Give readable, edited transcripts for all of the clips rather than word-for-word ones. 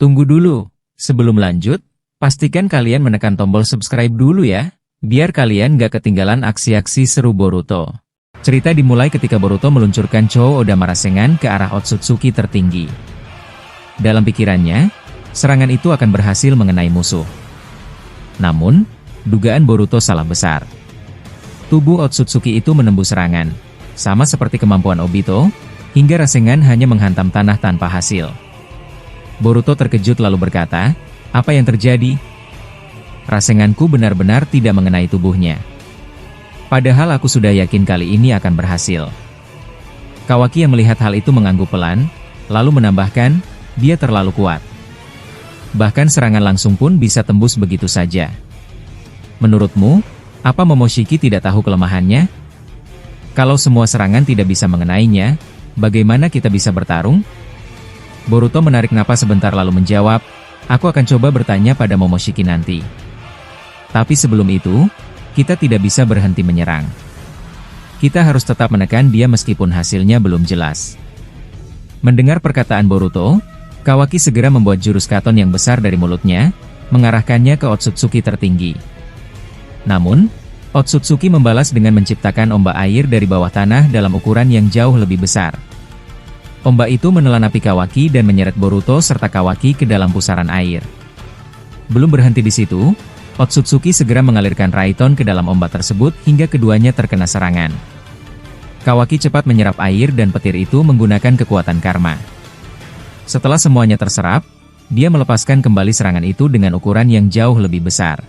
Tunggu dulu, sebelum lanjut, pastikan kalian menekan tombol subscribe dulu ya, biar kalian gak ketinggalan aksi-aksi seru Boruto. Cerita dimulai ketika Boruto meluncurkan Chou Odama Rasengan ke arah Otsutsuki tertinggi. Dalam pikirannya, serangan itu akan berhasil mengenai musuh. Namun, dugaan Boruto salah besar. Tubuh Otsutsuki itu menembus serangan, sama seperti kemampuan Obito, hingga Rasengan hanya menghantam tanah tanpa hasil. Boruto terkejut lalu berkata, "Apa yang terjadi? Rasenganku benar-benar tidak mengenai tubuhnya. Padahal aku sudah yakin kali ini akan berhasil." Kawaki yang melihat hal itu mengangguk pelan, lalu menambahkan, "Dia terlalu kuat. Bahkan serangan langsung pun bisa tembus begitu saja. Menurutmu, apa Momoshiki tidak tahu kelemahannya? Kalau semua serangan tidak bisa mengenainya, bagaimana kita bisa bertarung?" Boruto menarik napas sebentar lalu menjawab, "Aku akan coba bertanya pada Momoshiki nanti. Tapi sebelum itu, kita tidak bisa berhenti menyerang. Kita harus tetap menekan dia meskipun hasilnya belum jelas." Mendengar perkataan Boruto, Kawaki segera membuat jurus katon yang besar dari mulutnya, mengarahkannya ke Otsutsuki tertinggi. Namun, Otsutsuki membalas dengan menciptakan ombak air dari bawah tanah dalam ukuran yang jauh lebih besar. Ombak itu menelan api Kawaki dan menyeret Boruto serta Kawaki ke dalam pusaran air. Belum berhenti di situ, Otsutsuki segera mengalirkan Raiton ke dalam ombak tersebut hingga keduanya terkena serangan. Kawaki cepat menyerap air dan petir itu menggunakan kekuatan karma. Setelah semuanya terserap, dia melepaskan kembali serangan itu dengan ukuran yang jauh lebih besar.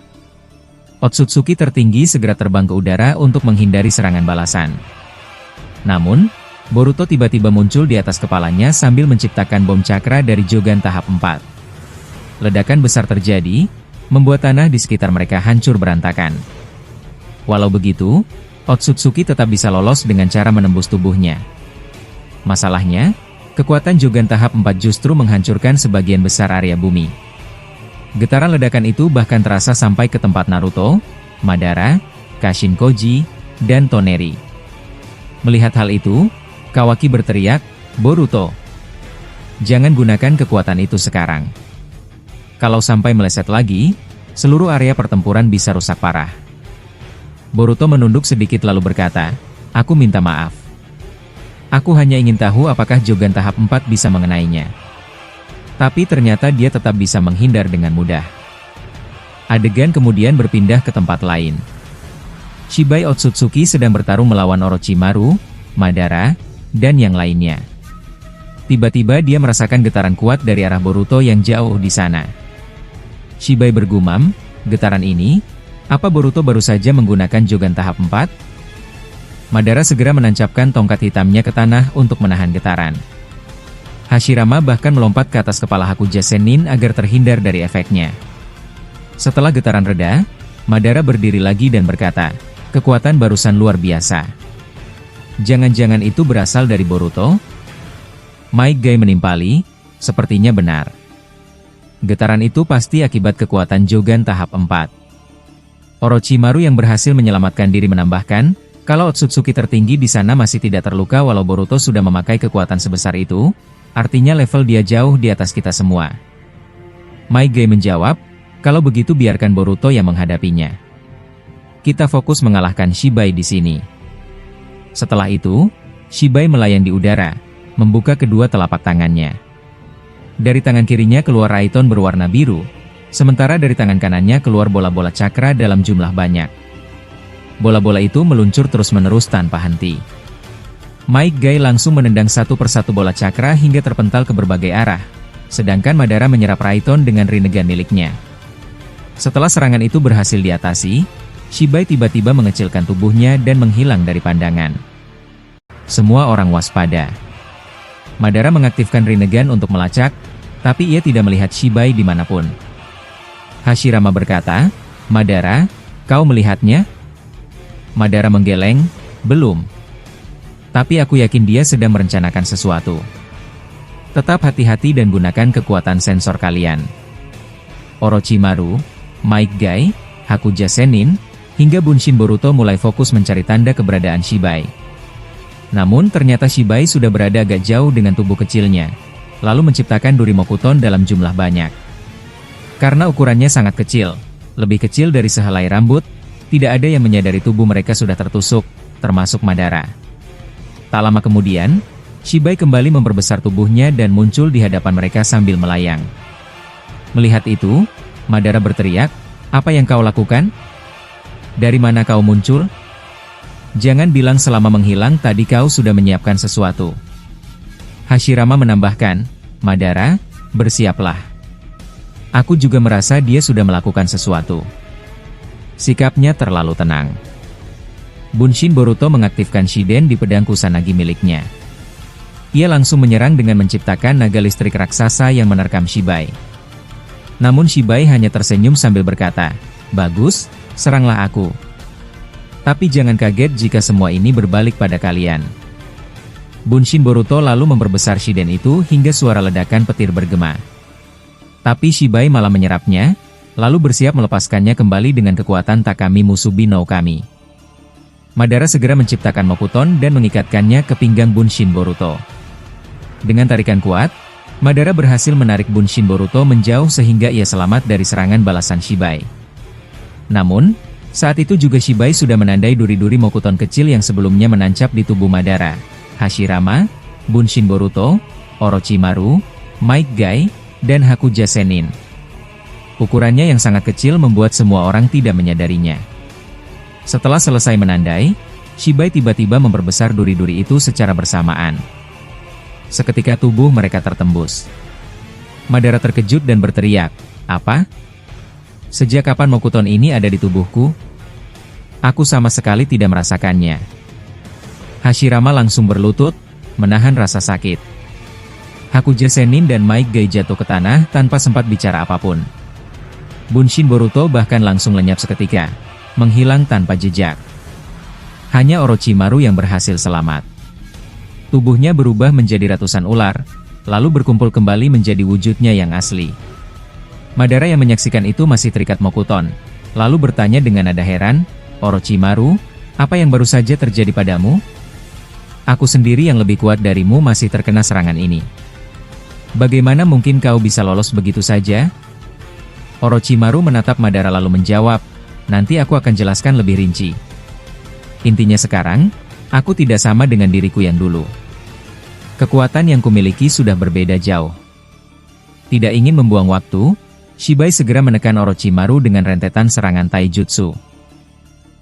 Otsutsuki tertinggi segera terbang ke udara untuk menghindari serangan balasan. Namun, Boruto tiba-tiba muncul di atas kepalanya sambil menciptakan bom cakra dari Jogan tahap 4. Ledakan besar terjadi, membuat tanah di sekitar mereka hancur berantakan. Walau begitu, Otsutsuki tetap bisa lolos dengan cara menembus tubuhnya. Masalahnya, kekuatan Jogan tahap 4 justru menghancurkan sebagian besar area bumi. Getaran ledakan itu bahkan terasa sampai ke tempat Naruto, Madara, Kashin Koji, dan Toneri. Melihat hal itu, Kawaki berteriak, "Boruto, jangan gunakan kekuatan itu sekarang. Kalau sampai meleset lagi, seluruh area pertempuran bisa rusak parah." Boruto menunduk sedikit lalu berkata, "Aku minta maaf. Aku hanya ingin tahu apakah Jogan tahap 4 bisa mengenainya." Tapi ternyata dia tetap bisa menghindar dengan mudah. Adegan kemudian berpindah ke tempat lain. Shibai Otsutsuki sedang bertarung melawan Orochimaru, Madara, dan yang lainnya. Tiba-tiba dia merasakan getaran kuat dari arah Boruto yang jauh di sana. Shibai bergumam, "Getaran ini, apa Boruto baru saja menggunakan Jogan tahap 4? Madara segera menancapkan tongkat hitamnya ke tanah untuk menahan getaran. Hashirama bahkan melompat ke atas kepala Hakuja Sennin agar terhindar dari efeknya. Setelah getaran reda, Madara berdiri lagi dan berkata, "Kekuatan barusan luar biasa. Jangan-jangan itu berasal dari Boruto?" Might Guy menimpali, "Sepertinya benar. Getaran itu pasti akibat kekuatan Jogan tahap 4. Orochimaru yang berhasil menyelamatkan diri menambahkan, kalau Otsutsuki tertinggi di sana masih tidak terluka walau Boruto sudah memakai kekuatan sebesar itu, artinya level dia jauh di atas kita semua." Might Guy menjawab, "Kalau begitu biarkan Boruto yang menghadapinya. Kita fokus mengalahkan Shibai di sini." Setelah itu, Shibai melayang di udara, membuka kedua telapak tangannya. Dari tangan kirinya keluar Raiton berwarna biru, sementara dari tangan kanannya keluar bola-bola cakra dalam jumlah banyak. Bola-bola itu meluncur terus-menerus tanpa henti. Might Guy langsung menendang satu persatu bola cakra hingga terpental ke berbagai arah, sedangkan Madara menyerap Raiton dengan Rinnegan miliknya. Setelah serangan itu berhasil diatasi, Shibai tiba-tiba mengecilkan tubuhnya dan menghilang dari pandangan. Semua orang waspada. Madara mengaktifkan Rinnegan untuk melacak, tapi ia tidak melihat Shibai dimanapun. Hashirama berkata, "Madara, kau melihatnya?" Madara menggeleng, "Belum. Tapi aku yakin dia sedang merencanakan sesuatu. Tetap hati-hati dan gunakan kekuatan sensor kalian." Orochimaru, Might Guy, Hakuja Sennin, hingga Bunshin Boruto mulai fokus mencari tanda keberadaan Shibai. Namun ternyata Shibai sudah berada agak jauh dengan tubuh kecilnya. lalu menciptakan duri Mokuton dalam jumlah banyak. Karena ukurannya sangat kecil, lebih kecil dari sehelai rambut, tidak ada yang menyadari tubuh mereka sudah tertusuk, termasuk Madara. Tak lama kemudian, Shibai kembali memperbesar tubuhnya dan muncul di hadapan mereka sambil melayang. Melihat itu, Madara berteriak, "Apa yang kau lakukan? Dari mana kau muncul? Jangan bilang selama menghilang tadi kau sudah menyiapkan sesuatu." Hashirama menambahkan, "Madara, bersiaplah. Aku juga merasa dia sudah melakukan sesuatu." Sikapnya terlalu tenang. Bunshin Boruto mengaktifkan Shiden di pedang Kusanagi miliknya. Ia langsung menyerang dengan menciptakan naga listrik raksasa yang menerkam Shibai. Namun Shibai hanya tersenyum sambil berkata, "Bagus, seranglah aku. Tapi jangan kaget jika semua ini berbalik pada kalian." Bunshin Boruto lalu memperbesar Shiden itu hingga suara ledakan petir bergema. Tapi Shibai malah menyerapnya, lalu bersiap melepaskannya kembali dengan kekuatan Takami Musubi no Kami. Madara segera menciptakan Mokuton dan mengikatkannya ke pinggang Bunshin Boruto. Dengan tarikan kuat, Madara berhasil menarik Bunshin Boruto menjauh sehingga ia selamat dari serangan balasan Shibai. Namun, saat itu juga Shibai sudah menandai duri-duri Mokuton kecil yang sebelumnya menancap di tubuh Madara, Hashirama, Bunshin Boruto, Orochimaru, Might Guy, dan Hakuja Sennin. Ukurannya yang sangat kecil membuat semua orang tidak menyadarinya. Setelah selesai menandai, Shibai tiba-tiba memperbesar duri-duri itu secara bersamaan. Seketika tubuh mereka tertembus. Madara terkejut dan berteriak, "Apa? Sejak kapan Mokuton ini ada di tubuhku? Aku sama sekali tidak merasakannya." Hashirama langsung berlutut, menahan rasa sakit. Hakuja Sennin dan Might Guy jatuh ke tanah tanpa sempat bicara apapun. Bunshin Boruto bahkan langsung lenyap seketika, menghilang tanpa jejak. Hanya Orochimaru yang berhasil selamat. Tubuhnya berubah menjadi ratusan ular, lalu berkumpul kembali menjadi wujudnya yang asli. Madara yang menyaksikan itu masih terikat Mokuton, lalu bertanya dengan nada heran, "Orochimaru, apa yang baru saja terjadi padamu? Aku sendiri yang lebih kuat darimu masih terkena serangan ini. Bagaimana mungkin kau bisa lolos begitu saja?" Orochimaru menatap Madara lalu menjawab, "Nanti aku akan jelaskan lebih rinci. Intinya sekarang, aku tidak sama dengan diriku yang dulu. Kekuatan yang kumiliki sudah berbeda jauh." Tidak ingin membuang waktu, Shibai segera menekan Orochimaru dengan rentetan serangan taijutsu.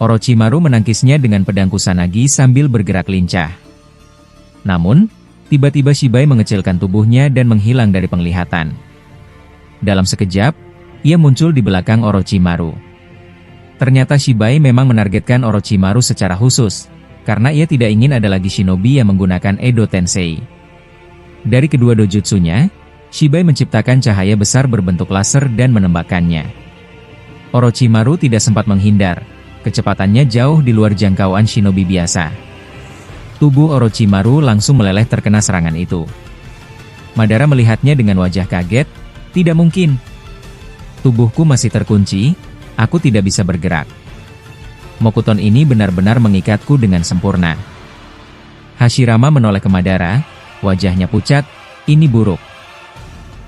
Orochimaru menangkisnya dengan pedang Kusanagi sambil bergerak lincah. Namun, tiba-tiba Shibai mengecilkan tubuhnya dan menghilang dari penglihatan. Dalam sekejap, ia muncul di belakang Orochimaru. Ternyata Shibai memang menargetkan Orochimaru secara khusus, karena ia tidak ingin ada lagi shinobi yang menggunakan Edo Tensei. Dari kedua dojutsunya, Shibai menciptakan cahaya besar berbentuk laser dan menembakkannya. Orochimaru tidak sempat menghindar, kecepatannya jauh di luar jangkauan shinobi biasa. Tubuh Orochimaru langsung meleleh terkena serangan itu. Madara melihatnya dengan wajah kaget, "Tidak mungkin. Tubuhku masih terkunci, aku tidak bisa bergerak. Mokuton ini benar-benar mengikatku dengan sempurna." Hashirama menoleh ke Madara, wajahnya pucat, "Ini buruk.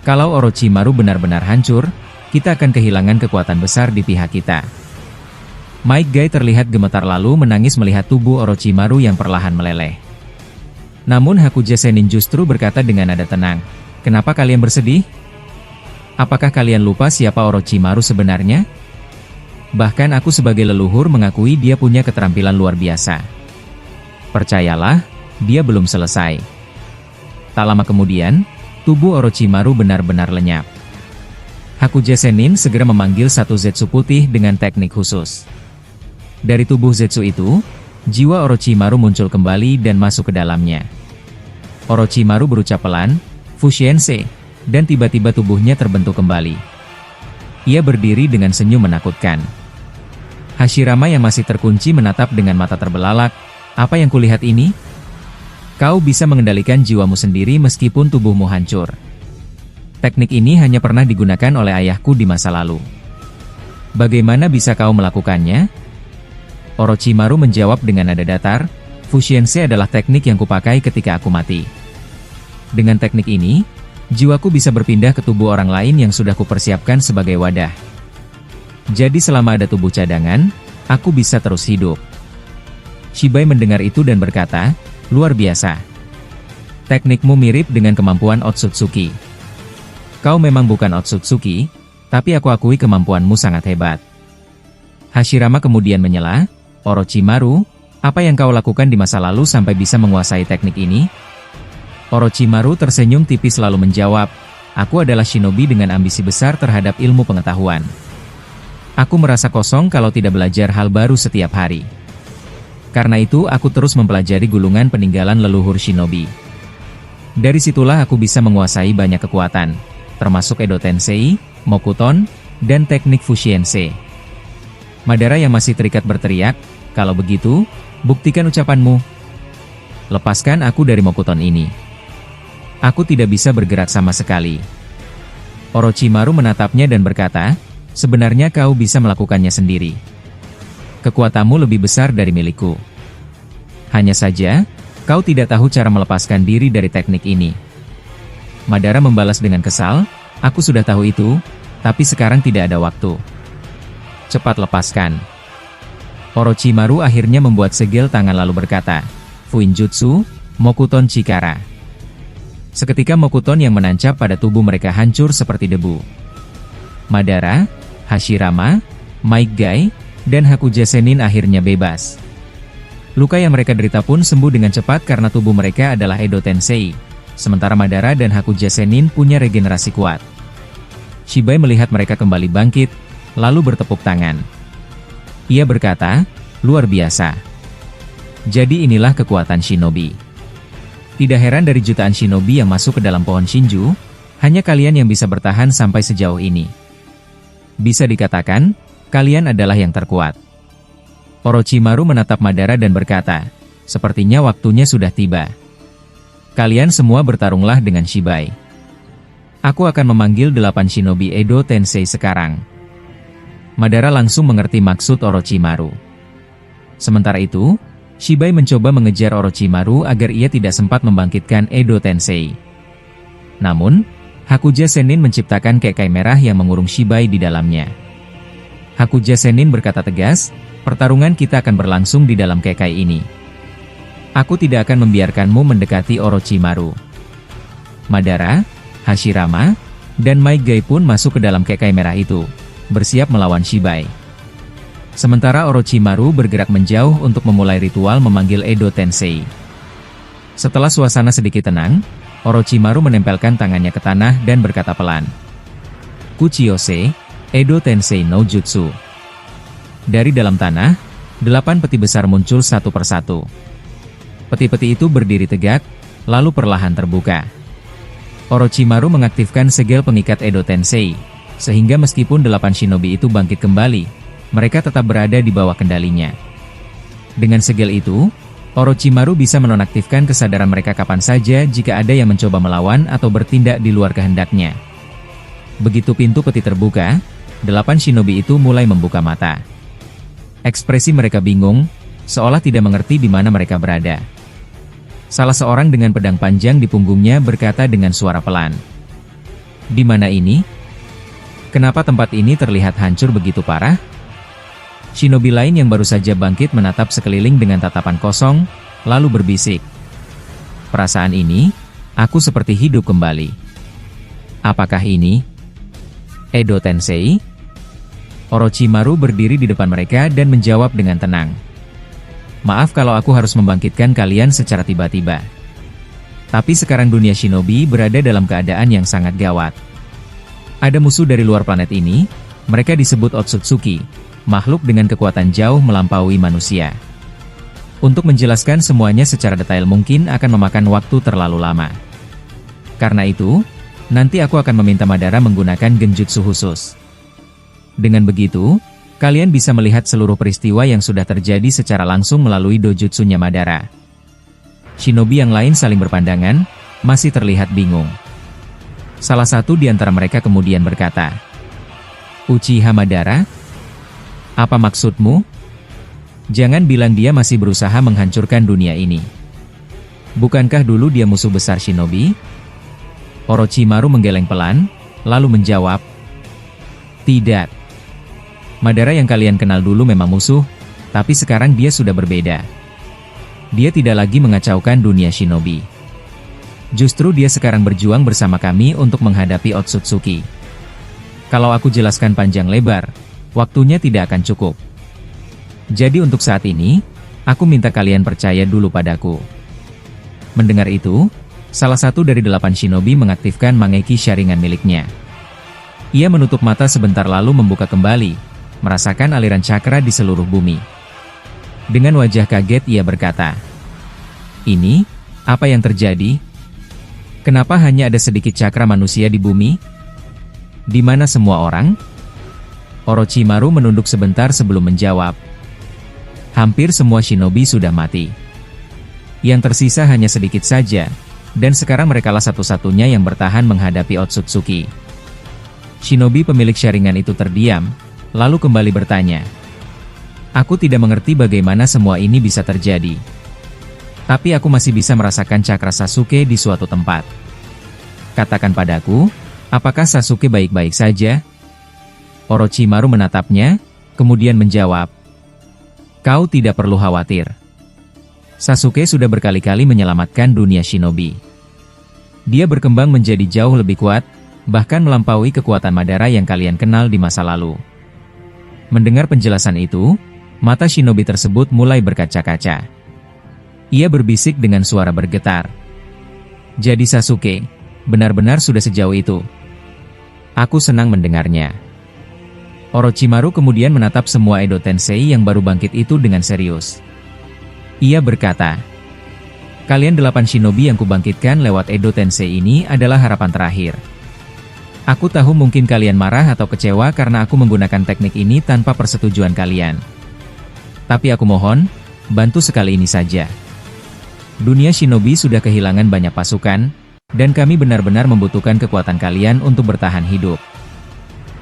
Kalau Orochimaru benar-benar hancur, kita akan kehilangan kekuatan besar di pihak kita." Might Guy terlihat gemetar lalu menangis melihat tubuh Orochimaru yang perlahan meleleh. Namun Hakuja Sennin justru berkata dengan nada tenang, "Kenapa kalian bersedih? Apakah kalian lupa siapa Orochimaru sebenarnya? Bahkan aku sebagai leluhur mengakui dia punya keterampilan luar biasa. Percayalah, dia belum selesai." Tak lama kemudian, tubuh Orochimaru benar-benar lenyap. Hakuja Sennin segera memanggil satu Zetsu putih dengan teknik khusus. Dari tubuh Zetsu itu, jiwa Orochimaru muncul kembali dan masuk ke dalamnya. Orochimaru berucap pelan, "Fushiense," dan tiba-tiba tubuhnya terbentuk kembali. Ia berdiri dengan senyum menakutkan. Hashirama yang masih terkunci menatap dengan mata terbelalak, "Apa yang kulihat ini? Kau bisa mengendalikan jiwamu sendiri meskipun tubuhmu hancur. Teknik ini hanya pernah digunakan oleh ayahku di masa lalu. Bagaimana bisa kau melakukannya?" Orochimaru menjawab dengan nada datar, "Fushiense adalah teknik yang kupakai ketika aku mati. Dengan teknik ini, Jiwaku bisa berpindah ke tubuh orang lain yang sudah kupersiapkan sebagai wadah. Jadi selama ada tubuh cadangan, aku bisa terus hidup. Shibai mendengar itu dan berkata, luar biasa. Teknikmu mirip dengan kemampuan Otsutsuki. Kau memang bukan Otsutsuki, tapi aku akui kemampuanmu sangat hebat. Hashirama kemudian menyela, Orochimaru, apa yang kau lakukan di masa lalu sampai bisa menguasai teknik ini? Orochimaru tersenyum tipis lalu menjawab, aku adalah shinobi dengan ambisi besar terhadap ilmu pengetahuan. Aku merasa kosong kalau tidak belajar hal baru setiap hari. Karena itu aku terus mempelajari gulungan peninggalan leluhur shinobi. Dari situlah aku bisa menguasai banyak kekuatan, termasuk Edo Tensei, Mokuton, dan teknik Fushiensei. Madara yang masih terikat berteriak, kalau begitu, buktikan ucapanmu. Lepaskan aku dari Mokuton ini. Aku tidak bisa bergerak sama sekali. Orochimaru menatapnya dan berkata, sebenarnya kau bisa melakukannya sendiri. Kekuatanmu lebih besar dari milikku. Hanya saja, kau tidak tahu cara melepaskan diri dari teknik ini. Madara membalas dengan kesal, aku sudah tahu itu, tapi sekarang tidak ada waktu. Cepat lepaskan. Orochimaru akhirnya membuat segel tangan lalu berkata, Fuinjutsu, Mokuton Chikara. Seketika Mokuton yang menancap pada tubuh mereka hancur seperti debu. Madara, Hashirama, Might Guy, dan Hakuja Sennin akhirnya bebas. Luka yang mereka derita pun sembuh dengan cepat karena tubuh mereka adalah Edo Tensei, sementara Madara dan Hakuja Sennin punya regenerasi kuat. Shibai melihat mereka kembali bangkit, lalu bertepuk tangan. Ia berkata, luar biasa. Jadi inilah kekuatan shinobi. Tidak heran dari jutaan shinobi yang masuk ke dalam pohon Shinju, hanya kalian yang bisa bertahan sampai sejauh ini. Bisa dikatakan, kalian adalah yang terkuat. Orochimaru menatap Madara dan berkata, sepertinya waktunya sudah tiba. Kalian semua bertarunglah dengan Shibai. Aku akan memanggil 8 shinobi Edo Tensei sekarang. Madara langsung mengerti maksud Orochimaru. Sementara itu, Shibai mencoba mengejar Orochimaru agar ia tidak sempat membangkitkan Edo Tensei. Namun, Hakuja Sennin menciptakan kekai merah yang mengurung Shibai di dalamnya. Hakuja Sennin berkata tegas, pertarungan kita akan berlangsung di dalam kekai ini. Aku tidak akan membiarkanmu mendekati Orochimaru. Madara, Hashirama, dan Might Guy pun masuk ke dalam kekai merah itu, bersiap melawan Shibai. Sementara Orochimaru bergerak menjauh untuk memulai ritual memanggil Edo Tensei. Setelah suasana sedikit tenang, Orochimaru menempelkan tangannya ke tanah dan berkata pelan, Kuchiyose, Edo Tensei no Jutsu. Dari dalam tanah, 8 peti besar muncul satu persatu. Peti-peti itu berdiri tegak, lalu perlahan terbuka. Orochimaru mengaktifkan segel pengikat Edo Tensei, sehingga meskipun 8 shinobi itu bangkit kembali, mereka tetap berada di bawah kendalinya. Dengan segel itu, Orochimaru bisa menonaktifkan kesadaran mereka kapan saja jika ada yang mencoba melawan atau bertindak di luar kehendaknya. Begitu pintu peti terbuka, 8 shinobi itu mulai membuka mata. Ekspresi mereka bingung, seolah tidak mengerti di mana mereka berada. Salah seorang dengan pedang panjang di punggungnya berkata dengan suara pelan, "Di mana ini? Kenapa tempat ini terlihat hancur begitu parah?" Shinobi lain yang baru saja bangkit menatap sekeliling dengan tatapan kosong, lalu berbisik, "Perasaan ini, aku seperti hidup kembali. Apakah ini Edo Tensei?" Orochimaru berdiri di depan mereka dan menjawab dengan tenang, "Maaf kalau aku harus membangkitkan kalian secara tiba-tiba. Tapi sekarang dunia shinobi berada dalam keadaan yang sangat gawat. Ada musuh dari luar planet ini, mereka disebut Otsutsuki, makhluk dengan kekuatan jauh melampaui manusia. Untuk menjelaskan semuanya secara detail mungkin akan memakan waktu terlalu lama. Karena itu, nanti aku akan meminta Madara menggunakan genjutsu khusus. Dengan begitu, kalian bisa melihat seluruh peristiwa yang sudah terjadi secara langsung melalui dojutsunya Madara." Shinobi yang lain saling berpandangan, masih terlihat bingung. Salah satu di antara mereka kemudian berkata, "Uchiha Madara? Apa maksudmu? Jangan bilang dia masih berusaha menghancurkan dunia ini. Bukankah dulu dia musuh besar Shinobi?" Orochimaru menggeleng pelan, lalu menjawab, "Tidak. Madara yang kalian kenal dulu memang musuh, tapi sekarang dia sudah berbeda. Dia tidak lagi mengacaukan dunia shinobi. Justru dia sekarang berjuang bersama kami untuk menghadapi Otsutsuki. Kalau aku jelaskan panjang lebar, waktunya tidak akan cukup. Jadi untuk saat ini, aku minta kalian percaya dulu padaku." Mendengar itu, salah satu dari 8 shinobi mengaktifkan Mangeki Sharingan miliknya. Ia menutup mata sebentar lalu membuka kembali, merasakan aliran cakra di seluruh bumi. Dengan wajah kaget ia berkata, "Ini, apa yang terjadi? Kenapa hanya ada sedikit cakra manusia di bumi? Di mana semua orang?" Orochimaru menunduk sebentar sebelum menjawab, "Hampir semua shinobi sudah mati. Yang tersisa hanya sedikit saja, dan sekarang merekalah satu-satunya yang bertahan menghadapi Otsutsuki." Shinobi pemilik Sharingan itu terdiam, lalu kembali bertanya, "Aku tidak mengerti bagaimana semua ini bisa terjadi. Tapi aku masih bisa merasakan cakra Sasuke di suatu tempat. Katakan padaku, apakah Sasuke baik-baik saja?" Orochimaru menatapnya, kemudian menjawab, "Kau tidak perlu khawatir. Sasuke sudah berkali-kali menyelamatkan dunia shinobi. Dia berkembang menjadi jauh lebih kuat, bahkan melampaui kekuatan Madara yang kalian kenal di masa lalu." Mendengar penjelasan itu, mata shinobi tersebut mulai berkaca-kaca. Ia berbisik dengan suara bergetar, "Jadi Sasuke, benar-benar sudah sejauh itu. Aku senang mendengarnya." Orochimaru kemudian menatap semua Edo Tensei yang baru bangkit itu dengan serius. Ia berkata, "Kalian 8 shinobi yang kubangkitkan lewat Edo Tensei ini adalah harapan terakhir. Aku tahu mungkin kalian marah atau kecewa karena aku menggunakan teknik ini tanpa persetujuan kalian. Tapi aku mohon, bantu sekali ini saja. Dunia shinobi sudah kehilangan banyak pasukan, dan kami benar-benar membutuhkan kekuatan kalian untuk bertahan hidup."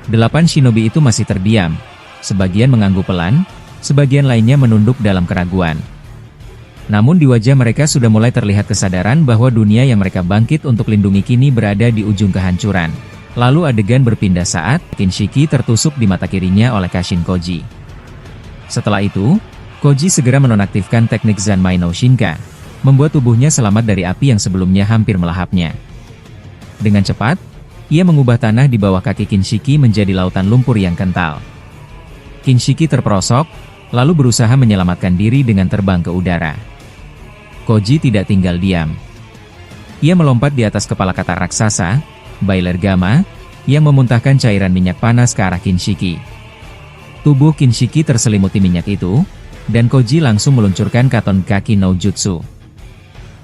8 shinobi itu masih terdiam, sebagian mengangguk pelan, sebagian lainnya menunduk dalam keraguan. Namun di wajah mereka sudah mulai terlihat kesadaran bahwa dunia yang mereka bangkit untuk lindungi kini berada di ujung kehancuran. Lalu adegan berpindah saat Kinshiki tertusuk di mata kirinya oleh Kashin Koji. Setelah itu, Koji segera menonaktifkan teknik Zanmai no Shinka, membuat tubuhnya selamat dari api yang sebelumnya hampir melahapnya. Dengan cepat, ia mengubah tanah di bawah kaki Kinshiki menjadi lautan lumpur yang kental. Kinshiki terperosok, lalu berusaha menyelamatkan diri dengan terbang ke udara. Koji tidak tinggal diam. Ia melompat di atas kepala kata raksasa, Bailer Gama, yang memuntahkan cairan minyak panas ke arah Kinshiki. Tubuh Kinshiki terselimuti minyak itu, dan Koji langsung meluncurkan Katon Kaki no Jutsu.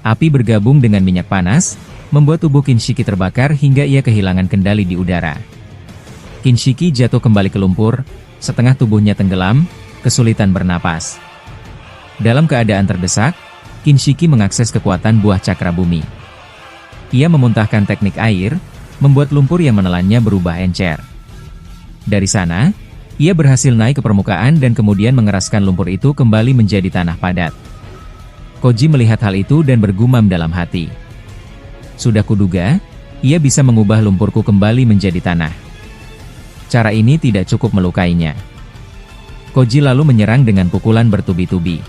Api bergabung dengan minyak panas, membuat tubuh Kinshiki terbakar hingga ia kehilangan kendali di udara. Kinshiki jatuh kembali ke lumpur, setengah tubuhnya tenggelam, kesulitan bernapas. Dalam keadaan terdesak, Kinshiki mengakses kekuatan buah cakra bumi. Ia memuntahkan teknik air, membuat lumpur yang menelannya berubah encer. Dari sana, ia berhasil naik ke permukaan dan kemudian mengeraskan lumpur itu kembali menjadi tanah padat. Koji melihat hal itu dan bergumam dalam hati. Sudah kuduga, ia bisa mengubah lumpurku kembali menjadi tanah. Cara ini tidak cukup melukainya. Koji lalu menyerang dengan pukulan bertubi-tubi.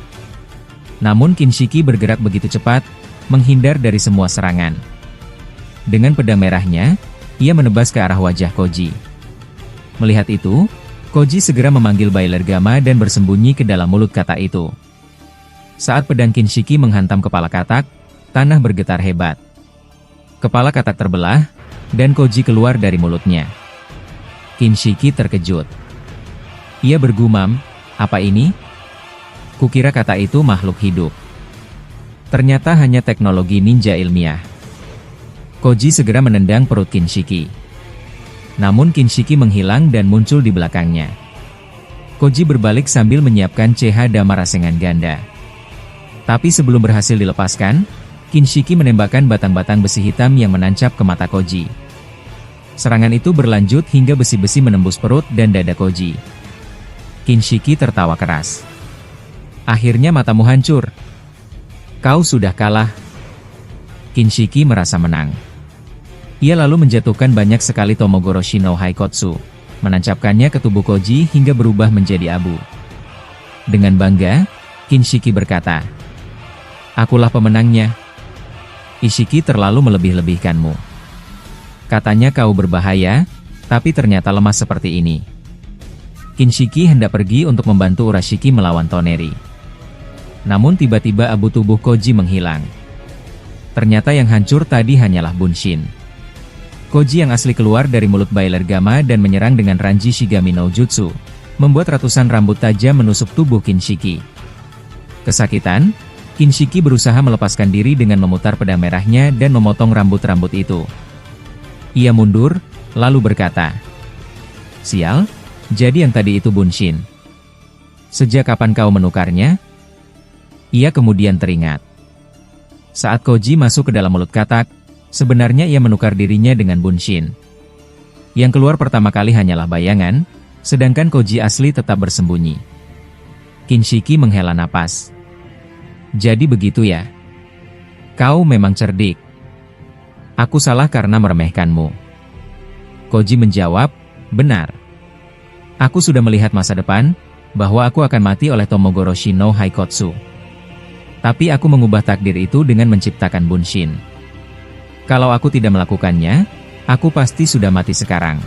Namun Kinshiki bergerak begitu cepat, menghindar dari semua serangan. Dengan pedang merahnya, ia menebas ke arah wajah Koji. Melihat itu, Koji segera memanggil Bailer Gama dan bersembunyi ke dalam mulut kata itu. Saat pedang Kinshiki menghantam kepala katak, tanah bergetar hebat. Kepala katak terbelah, dan Koji keluar dari mulutnya. Kinshiki terkejut. Ia bergumam, "Apa ini? Kukira kata itu makhluk hidup. Ternyata hanya teknologi ninja ilmiah." Koji segera menendang perut Kinshiki. Namun Kinshiki menghilang dan muncul di belakangnya. Koji berbalik sambil menyiapkan CH Dama Rasengan ganda. Tapi sebelum berhasil dilepaskan, Kinshiki menembakkan batang-batang besi hitam yang menancap ke mata Koji. Serangan itu berlanjut hingga besi-besi menembus perut dan dada Koji. Kinshiki tertawa keras. "Akhirnya matamu hancur. Kau sudah kalah." Kinshiki merasa menang. Ia lalu menjatuhkan banyak sekali Tomogoroshi no Haikotsu, menancapkannya ke tubuh Koji hingga berubah menjadi abu. Dengan bangga, Kinshiki berkata, "Akulah pemenangnya." "Ishiki terlalu melebih-lebihkanmu. Katanya kau berbahaya, tapi ternyata lemah seperti ini." Kinshiki hendak pergi untuk membantu Urashiki melawan Toneri. Namun tiba-tiba abu tubuh Koji menghilang. Ternyata yang hancur tadi hanyalah Bunshin. Koji yang asli keluar dari mulut Bailer Gama dan menyerang dengan Ranji Shigami no Jutsu, membuat ratusan rambut tajam menusuk tubuh Kinshiki. Kesakitan, Kinshiki berusaha melepaskan diri dengan memutar pedang merahnya dan memotong rambut-rambut itu. Ia mundur, lalu berkata, "Sial, jadi yang tadi itu Bunshin. Sejak kapan kau menukarnya?" Ia kemudian teringat. Saat Koji masuk ke dalam mulut katak, sebenarnya ia menukar dirinya dengan Bunshin. Yang keluar pertama kali hanyalah bayangan, sedangkan Koji asli tetap bersembunyi. Kinshiki menghela napas. "Jadi begitu ya? Kau memang cerdik. Aku salah karena meremehkanmu." Koji menjawab, "Benar. Aku sudah melihat masa depan, bahwa aku akan mati oleh Tomogoroshi no Haikotsu. Tapi aku mengubah takdir itu dengan menciptakan Bunshin. Kalau aku tidak melakukannya, aku pasti sudah mati sekarang."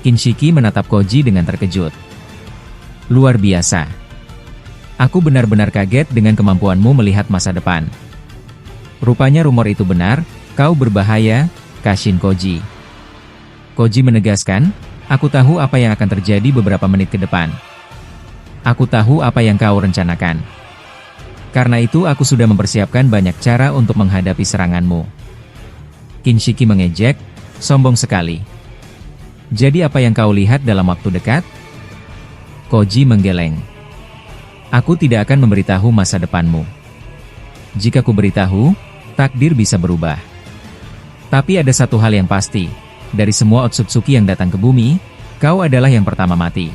Kinshiki menatap Koji dengan terkejut. "Luar biasa. Aku benar-benar kaget dengan kemampuanmu melihat masa depan. Rupanya rumor itu benar, kau berbahaya, Kashin Koji." Koji menegaskan, "Aku tahu apa yang akan terjadi beberapa menit ke depan. Aku tahu apa yang kau rencanakan. Karena itu aku sudah mempersiapkan banyak cara untuk menghadapi seranganmu." Kinshiki mengejek, "Sombong sekali. Jadi apa yang kau lihat dalam waktu dekat?" Koji menggeleng. "Aku tidak akan memberitahu masa depanmu. Jika ku beritahu, takdir bisa berubah. Tapi ada satu hal yang pasti, dari semua Otsutsuki yang datang ke bumi, kau adalah yang pertama mati.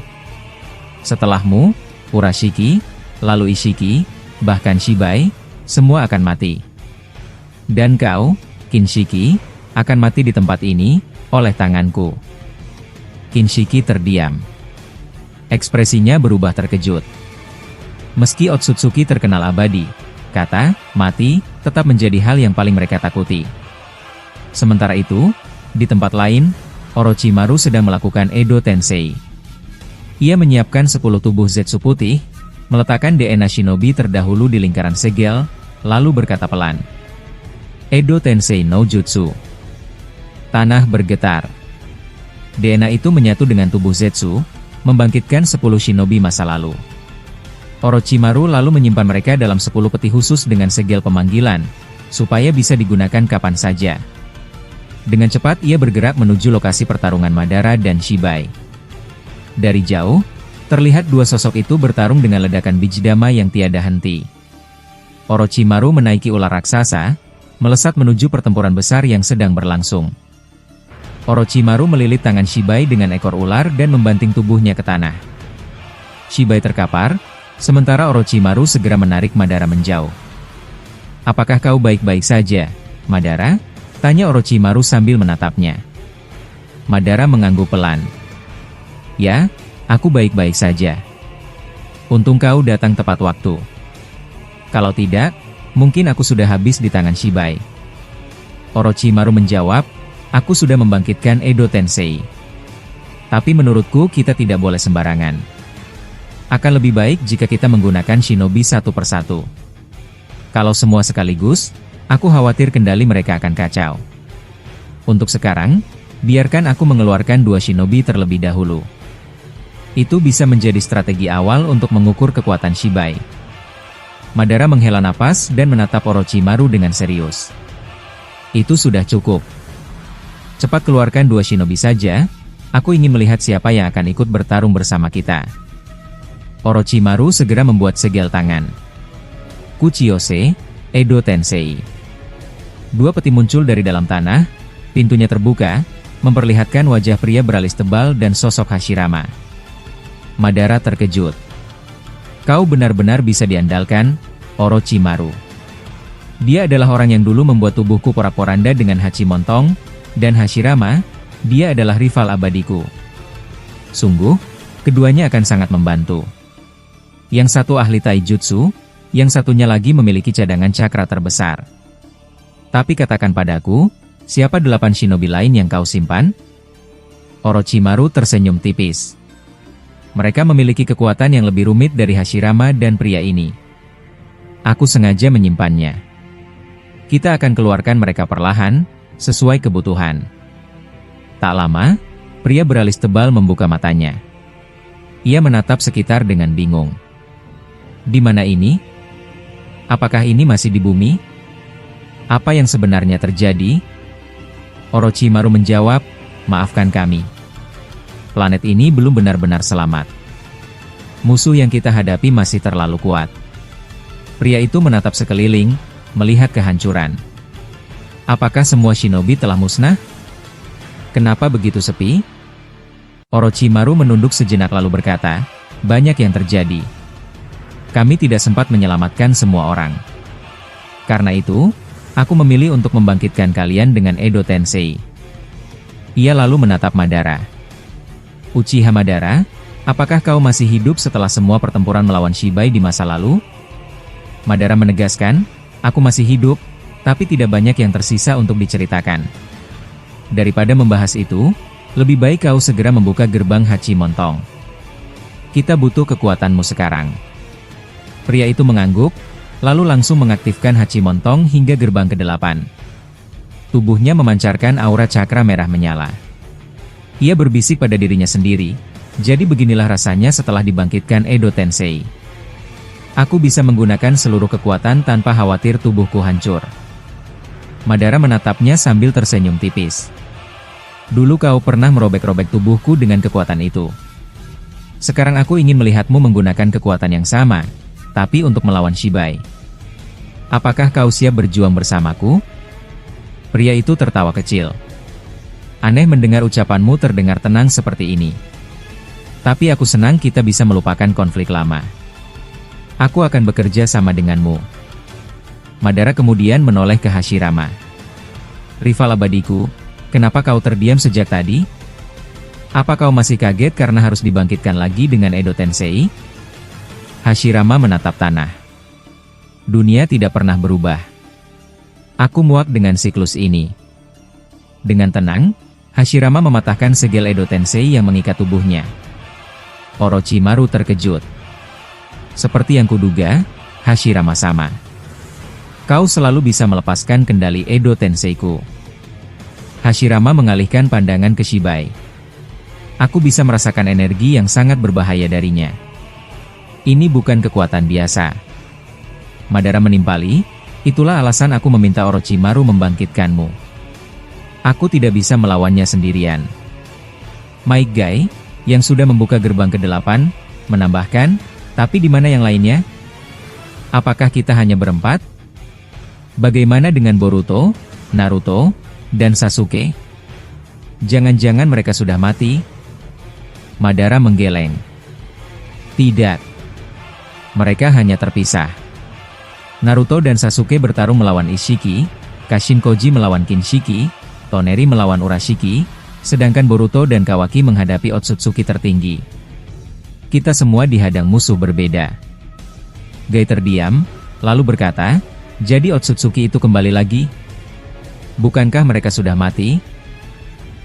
Setelahmu, Urashiki, lalu Ishiki, bahkan Shibai, semua akan mati. Dan kau, Kinshiki, akan mati di tempat ini, oleh tanganku." Kinshiki terdiam. Ekspresinya berubah terkejut. Meski Otsutsuki terkenal abadi, kata "mati" tetap menjadi hal yang paling mereka takuti. Sementara itu, di tempat lain, Orochimaru sedang melakukan Edo Tensei. Ia menyiapkan 10 tubuh Zetsu putih, meletakkan DNA Shinobi terdahulu di lingkaran segel, lalu berkata pelan, "Edo Tensei no Jutsu." Tanah bergetar. DNA itu menyatu dengan tubuh Zetsu, membangkitkan 10 shinobi masa lalu. Orochimaru lalu menyimpan mereka dalam 10 peti khusus dengan segel pemanggilan, supaya bisa digunakan kapan saja. Dengan cepat ia bergerak menuju lokasi pertarungan Madara dan Shibai. Dari jauh, terlihat dua sosok itu bertarung dengan ledakan bijdama yang tiada henti. Orochimaru menaiki ular raksasa, melesat menuju pertempuran besar yang sedang berlangsung. Orochimaru melilit tangan Shibai dengan ekor ular dan membanting tubuhnya ke tanah. Shibai terkapar, sementara Orochimaru segera menarik Madara menjauh. "Apakah kau baik-baik saja, Madara?" tanya Orochimaru sambil menatapnya. Madara mengangguk pelan. "Ya, aku baik-baik saja. Untung kau datang tepat waktu. Kalau tidak, mungkin aku sudah habis di tangan Shibai." Orochimaru menjawab, "Aku sudah membangkitkan Edo Tensei. Tapi menurutku kita tidak boleh sembarangan. Akan lebih baik jika kita menggunakan shinobi satu persatu. Kalau semua sekaligus, aku khawatir kendali mereka akan kacau. Untuk sekarang, biarkan aku mengeluarkan 2 shinobi terlebih dahulu. Itu bisa menjadi strategi awal untuk mengukur kekuatan Shibai." Madara menghela napas dan menatap Orochimaru dengan serius. "Itu sudah cukup. Cepat keluarkan 2 shinobi saja, aku ingin melihat siapa yang akan ikut bertarung bersama kita." Orochimaru segera membuat segel tangan. Kuchiyose, Edo Tensei. 2 peti muncul dari dalam tanah, pintunya terbuka, memperlihatkan wajah pria beralis tebal dan sosok Hashirama. Madara terkejut. "Kau benar-benar bisa diandalkan, Orochimaru. Dia adalah orang yang dulu membuat tubuhku porak-poranda dengan Hachimontong, Dan Hashirama, dia adalah rival abadiku. Sungguh, keduanya akan sangat membantu. Yang satu ahli taijutsu, yang satunya lagi memiliki cadangan cakra terbesar. Tapi katakan padaku, siapa 8 shinobi lain yang kau simpan? Orochimaru tersenyum tipis. Mereka memiliki kekuatan yang lebih rumit dari Hashirama dan pria ini. Aku sengaja menyimpannya. Kita akan keluarkan mereka perlahan, sesuai kebutuhan. Tak lama, pria beralis tebal membuka matanya. Ia menatap sekitar dengan bingung. Di mana ini? Apakah ini masih di bumi? Apa yang sebenarnya terjadi? Orochimaru menjawab, maafkan kami. Planet ini belum benar-benar selamat. Musuh yang kita hadapi masih terlalu kuat. Pria itu menatap sekeliling, melihat kehancuran. Apakah semua shinobi telah musnah? Kenapa begitu sepi? Orochimaru menunduk sejenak lalu berkata, banyak yang terjadi. Kami tidak sempat menyelamatkan semua orang. Karena itu, aku memilih untuk membangkitkan kalian dengan Edo Tensei. Ia lalu menatap Madara. Uchiha Madara, apakah kau masih hidup setelah semua pertempuran melawan Shibai di masa lalu? Madara menegaskan, aku masih hidup, tapi tidak banyak yang tersisa untuk diceritakan. Daripada membahas itu, lebih baik kau segera membuka gerbang Hachimontong. Kita butuh kekuatanmu sekarang. Pria itu mengangguk, lalu langsung mengaktifkan Hachimontong hingga gerbang ke-8. Tubuhnya memancarkan aura cakra merah menyala. Ia berbisik pada dirinya sendiri, jadi beginilah rasanya setelah dibangkitkan Edo Tensei. Aku bisa menggunakan seluruh kekuatan tanpa khawatir tubuhku hancur. Madara menatapnya sambil tersenyum tipis. Dulu kau pernah merobek-robek tubuhku dengan kekuatan itu. Sekarang aku ingin melihatmu menggunakan kekuatan yang sama, tapi untuk melawan Shibai. Apakah kau siap berjuang bersamaku? Pria itu tertawa kecil. Aneh mendengar ucapanmu terdengar tenang seperti ini. Tapi aku senang kita bisa melupakan konflik lama. Aku akan bekerja sama denganmu. Madara kemudian menoleh ke Hashirama. Rival abadiku, kenapa kau terdiam sejak tadi? Apa kau masih kaget karena harus dibangkitkan lagi dengan Edo Tensei? Hashirama menatap tanah. Dunia tidak pernah berubah. Aku muak dengan siklus ini. Dengan tenang, Hashirama mematahkan segel Edo Tensei yang mengikat tubuhnya. Orochimaru terkejut. Seperti yang kuduga, Hashirama sama. Kau selalu bisa melepaskan kendali Edo Tensei-ku. Hashirama mengalihkan pandangan ke Shibai. Aku bisa merasakan energi yang sangat berbahaya darinya. Ini bukan kekuatan biasa. Madara menimpali, itulah alasan aku meminta Orochimaru membangkitkanmu. Aku tidak bisa melawannya sendirian. Mike Guy, yang sudah membuka gerbang ke-8, menambahkan, tapi di mana yang lainnya? Apakah kita hanya berempat? Bagaimana dengan Boruto, Naruto, dan Sasuke? Jangan-jangan mereka sudah mati? Madara menggeleng. Tidak. Mereka hanya terpisah. Naruto dan Sasuke bertarung melawan Ishiki, Kashin Koji melawan Kinshiki, Toneri melawan Urashiki, sedangkan Boruto dan Kawaki menghadapi Otsutsuki tertinggi. Kita semua dihadang musuh berbeda. Gai terdiam, lalu berkata, jadi Otsutsuki itu kembali lagi? Bukankah mereka sudah mati?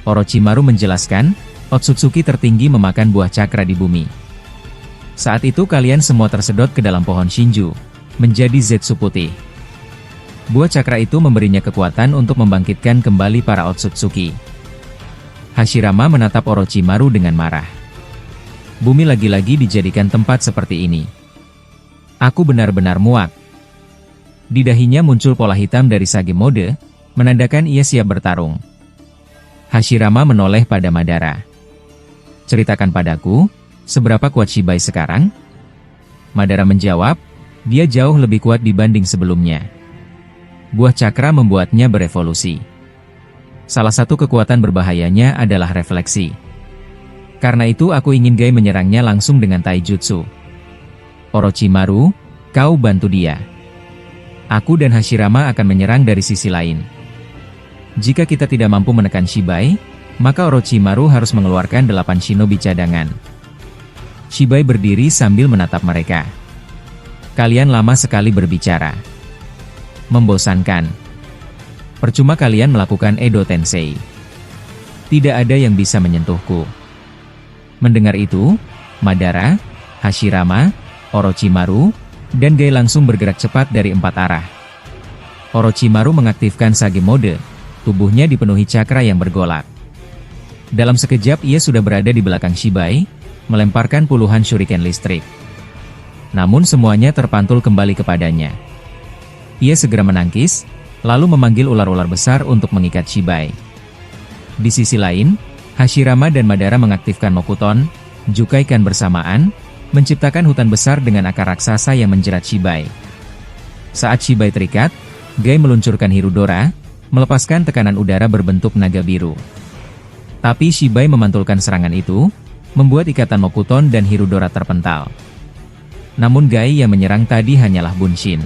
Orochimaru menjelaskan, Otsutsuki tertinggi memakan buah cakra di bumi. Saat itu kalian semua tersedot ke dalam pohon Shinju, menjadi Zetsu putih. Buah cakra itu memberinya kekuatan untuk membangkitkan kembali para Otsutsuki. Hashirama menatap Orochimaru dengan marah. Bumi lagi-lagi dijadikan tempat seperti ini. Aku benar-benar muak. Di dahinya muncul pola hitam dari Sage Mode, menandakan ia siap bertarung. Hashirama menoleh pada Madara. Ceritakan padaku, seberapa kuat Shibai sekarang? Madara menjawab, dia jauh lebih kuat dibanding sebelumnya. Buah cakra membuatnya berevolusi. Salah satu kekuatan berbahayanya adalah refleksi. Karena itu aku ingin Gai menyerangnya langsung dengan taijutsu. Orochimaru, kau bantu dia. Aku dan Hashirama akan menyerang dari sisi lain. Jika kita tidak mampu menekan Shibai, maka Orochimaru harus mengeluarkan 8 shinobi cadangan. Shibai berdiri sambil menatap mereka. Kalian lama sekali berbicara. Membosankan. Percuma kalian melakukan Edo Tensei. Tidak ada yang bisa menyentuhku. Mendengar itu, Madara, Hashirama, Orochimaru, dan Gai langsung bergerak cepat dari 4 arah. Orochimaru mengaktifkan Sage Mode, tubuhnya dipenuhi cakra yang bergolak. Dalam sekejap ia sudah berada di belakang Shibai, melemparkan puluhan shuriken listrik. Namun semuanya terpantul kembali kepadanya. Ia segera menangkis, lalu memanggil ular-ular besar untuk mengikat Shibai. Di sisi lain, Hashirama dan Madara mengaktifkan Mokuton, Jukaikan bersamaan, menciptakan hutan besar dengan akar raksasa yang menjerat Shibai. Saat Shibai terikat, Gai meluncurkan Hirudora, melepaskan tekanan udara berbentuk naga biru. Tapi Shibai memantulkan serangan itu, membuat ikatan Mokuton dan Hirudora terpental. Namun Gai yang menyerang tadi hanyalah Bunshin.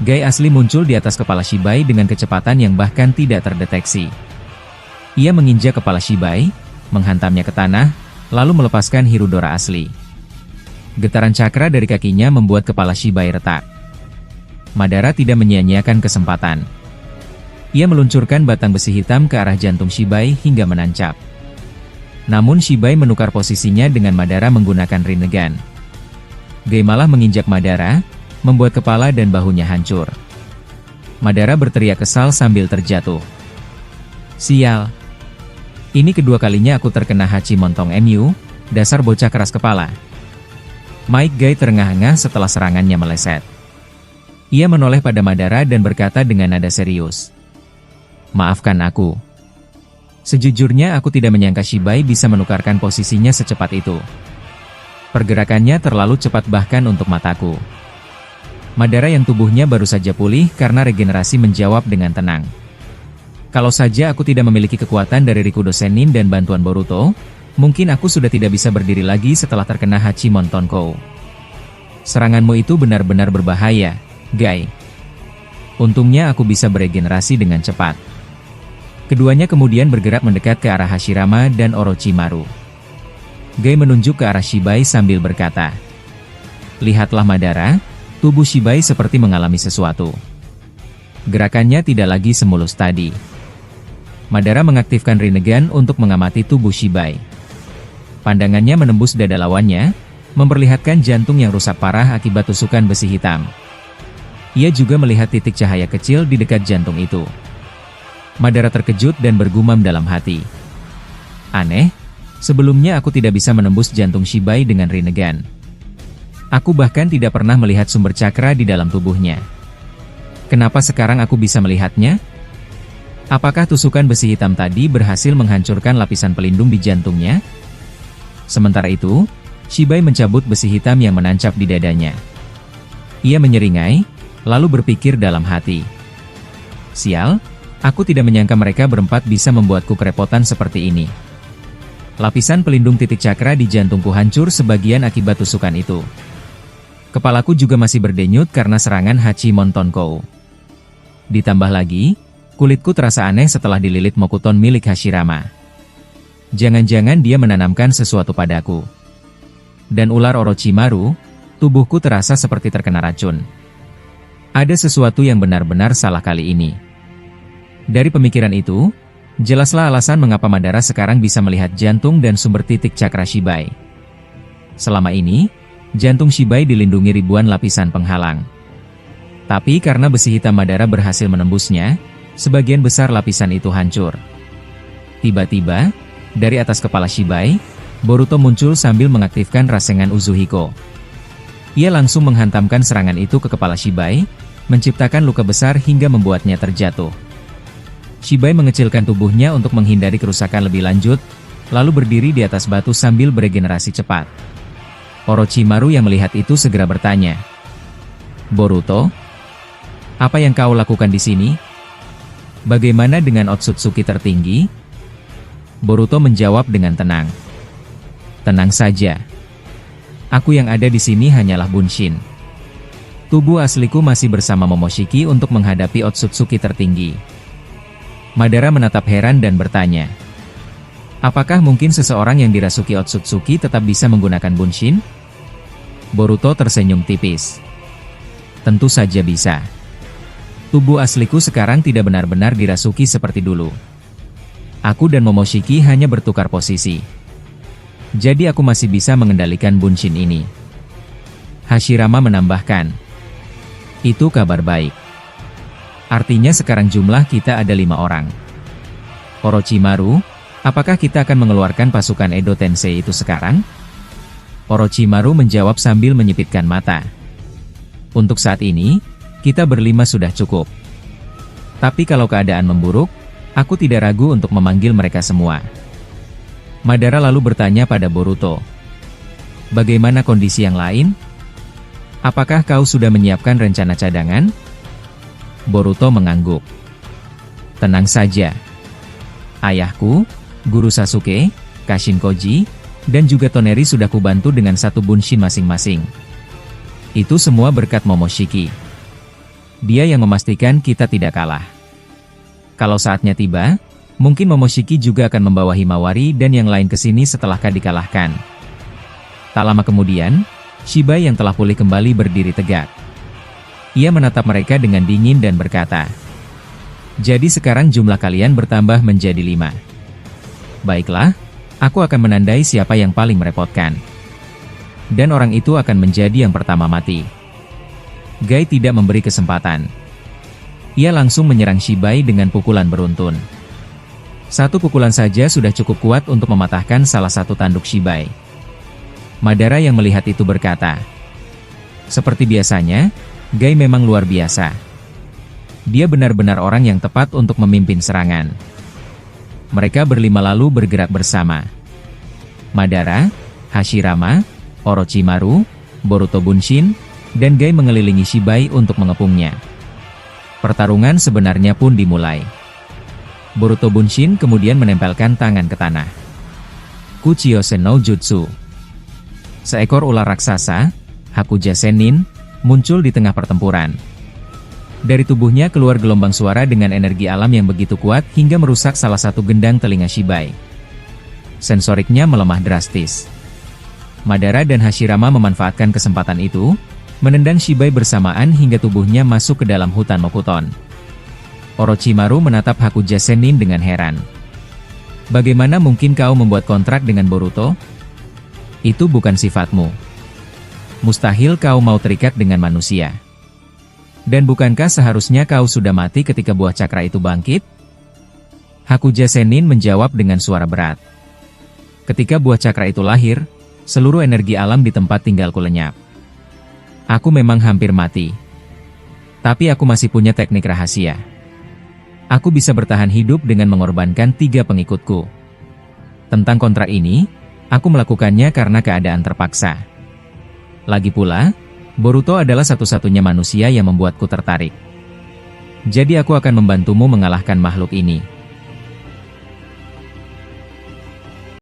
Gai asli muncul di atas kepala Shibai dengan kecepatan yang bahkan tidak terdeteksi. Ia menginjak kepala Shibai, menghantamnya ke tanah, lalu melepaskan Hirudora asli. Getaran cakra dari kakinya membuat kepala Shibai retak. Madara tidak menyia-nyiakan kesempatan. Ia meluncurkan batang besi hitam ke arah jantung Shibai hingga menancap. Namun Shibai menukar posisinya dengan Madara menggunakan Rinnegan. Gai malah menginjak Madara, membuat kepala dan bahunya hancur. Madara berteriak kesal sambil terjatuh. Sial! Ini kedua kalinya aku terkena Hachi Montong Mu, dasar bocah keras kepala. Mike Gai terengah-engah setelah serangannya meleset. Ia menoleh pada Madara dan berkata dengan nada serius. Maafkan aku. Sejujurnya aku tidak menyangka Shibai bisa menukarkan posisinya secepat itu. Pergerakannya terlalu cepat bahkan untuk mataku. Madara yang tubuhnya baru saja pulih karena regenerasi menjawab dengan tenang. Kalau saja aku tidak memiliki kekuatan dari Rikudo Sennin dan bantuan Boruto, mungkin aku sudah tidak bisa berdiri lagi setelah terkena Hachi Montonkou. Seranganmu itu benar-benar berbahaya, Gai. Untungnya aku bisa beregenerasi dengan cepat. Keduanya kemudian bergerak mendekat ke arah Hashirama dan Orochimaru. Gai menunjuk ke arah Shibai sambil berkata, Lihatlah Madara, tubuh Shibai seperti mengalami sesuatu. Gerakannya tidak lagi semulus tadi. Madara mengaktifkan Rinnegan untuk mengamati tubuh Shibai. Pandangannya menembus dada lawannya, memperlihatkan jantung yang rusak parah akibat tusukan besi hitam. Ia juga melihat titik cahaya kecil di dekat jantung itu. Madara terkejut dan bergumam dalam hati. Aneh, sebelumnya aku tidak bisa menembus jantung Shibai dengan Rinnegan. Aku bahkan tidak pernah melihat sumber cakra di dalam tubuhnya. Kenapa sekarang aku bisa melihatnya? Apakah tusukan besi hitam tadi berhasil menghancurkan lapisan pelindung di jantungnya? Sementara itu, Shibai mencabut besi hitam yang menancap di dadanya. Ia menyeringai, lalu berpikir dalam hati. Sial, aku tidak menyangka mereka berempat bisa membuatku kerepotan seperti ini. Lapisan pelindung titik cakra di jantungku hancur sebagian akibat tusukan itu. Kepalaku juga masih berdenyut karena serangan Hachi Montonkou. Ditambah lagi, kulitku terasa aneh setelah dililit Mokuton milik Hashirama. Jangan-jangan dia menanamkan sesuatu padaku. Dan ular Orochimaru, tubuhku terasa seperti terkena racun. Ada sesuatu yang benar-benar salah kali ini. Dari pemikiran itu, jelaslah alasan mengapa Madara sekarang bisa melihat jantung dan sumber titik cakra Shibai. Selama ini, jantung Shibai dilindungi ribuan lapisan penghalang. Tapi karena besi hitam Madara berhasil menembusnya, sebagian besar lapisan itu hancur. Tiba-tiba, dari atas kepala Shibai, Boruto muncul sambil mengaktifkan Rasengan Uzuhiko. Ia langsung menghantamkan serangan itu ke kepala Shibai, menciptakan luka besar hingga membuatnya terjatuh. Shibai mengecilkan tubuhnya untuk menghindari kerusakan lebih lanjut, lalu berdiri di atas batu sambil beregenerasi cepat. Orochimaru yang melihat itu segera bertanya, Boruto, apa yang kau lakukan di sini? Bagaimana dengan Otsutsuki tertinggi? Boruto menjawab dengan tenang. Tenang saja. Aku yang ada di sini hanyalah Bunshin. Tubuh asliku masih bersama Momoshiki untuk menghadapi Otsutsuki tertinggi. Madara menatap heran dan bertanya, apakah mungkin seseorang yang dirasuki Otsutsuki tetap bisa menggunakan Bunshin? Boruto tersenyum tipis. Tentu saja bisa. Tubuh asliku sekarang tidak benar-benar dirasuki seperti dulu. Aku dan Momoshiki hanya bertukar posisi. Jadi aku masih bisa mengendalikan Bunshin ini. Hashirama menambahkan. Itu kabar baik. Artinya sekarang jumlah kita ada 5 orang. Orochimaru, apakah kita akan mengeluarkan pasukan Edo Tensei itu sekarang? Orochimaru menjawab sambil menyipitkan mata. Untuk saat ini, kita berlima sudah cukup. Tapi kalau keadaan memburuk, aku tidak ragu untuk memanggil mereka semua. Madara lalu bertanya pada Boruto. Bagaimana kondisi yang lain? Apakah kau sudah menyiapkan rencana cadangan? Boruto mengangguk. Tenang saja. Ayahku, Guru Sasuke, Kashin Koji, dan juga Toneri sudah kubantu dengan 1 Bunshin masing-masing. Itu semua berkat Momoshiki. Dia yang memastikan kita tidak kalah. Kalau saatnya tiba, mungkin Momoshiki juga akan membawa Himawari dan yang lain ke sini setelah dikalahkan. Tak lama kemudian, Shibai yang telah pulih kembali berdiri tegak. Ia menatap mereka dengan dingin dan berkata, jadi sekarang jumlah kalian bertambah menjadi 5. Baiklah, aku akan menandai siapa yang paling merepotkan. Dan orang itu akan menjadi yang pertama mati. Gai tidak memberi kesempatan. Ia langsung menyerang Shibai dengan pukulan beruntun. 1 pukulan saja sudah cukup kuat untuk mematahkan salah satu tanduk Shibai. Madara yang melihat itu berkata, seperti biasanya, Gai memang luar biasa. Dia benar-benar orang yang tepat untuk memimpin serangan. Mereka berlima lalu bergerak bersama. Madara, Hashirama, Orochimaru, Boruto Bunshin, dan Gai mengelilingi Shibai untuk mengepungnya. Pertarungan sebenarnya pun dimulai. Boruto Bunshin kemudian menempelkan tangan ke tanah. Kuchiyose no Jutsu. Seekor ular raksasa, Hakuja Sennin, muncul di tengah pertempuran. Dari tubuhnya keluar gelombang suara dengan energi alam yang begitu kuat hingga merusak salah satu gendang telinga Shibai. Sensoriknya melemah drastis. Madara dan Hashirama memanfaatkan kesempatan itu, menendang Shibai bersamaan hingga tubuhnya masuk ke dalam hutan Mokuton. Orochimaru menatap Hakuja Sennin dengan heran. Bagaimana mungkin kau membuat kontrak dengan Boruto? Itu bukan sifatmu. Mustahil kau mau terikat dengan manusia. Dan bukankah seharusnya kau sudah mati ketika buah cakra itu bangkit? Hakuja Sennin menjawab dengan suara berat. Ketika buah cakra itu lahir, seluruh energi alam di tempat tinggalku lenyap. Aku memang hampir mati. Tapi aku masih punya teknik rahasia. Aku bisa bertahan hidup dengan mengorbankan 3 pengikutku. Tentang kontrak ini, aku melakukannya karena keadaan terpaksa. Lagi pula, Boruto adalah satu-satunya manusia yang membuatku tertarik. Jadi aku akan membantumu mengalahkan makhluk ini.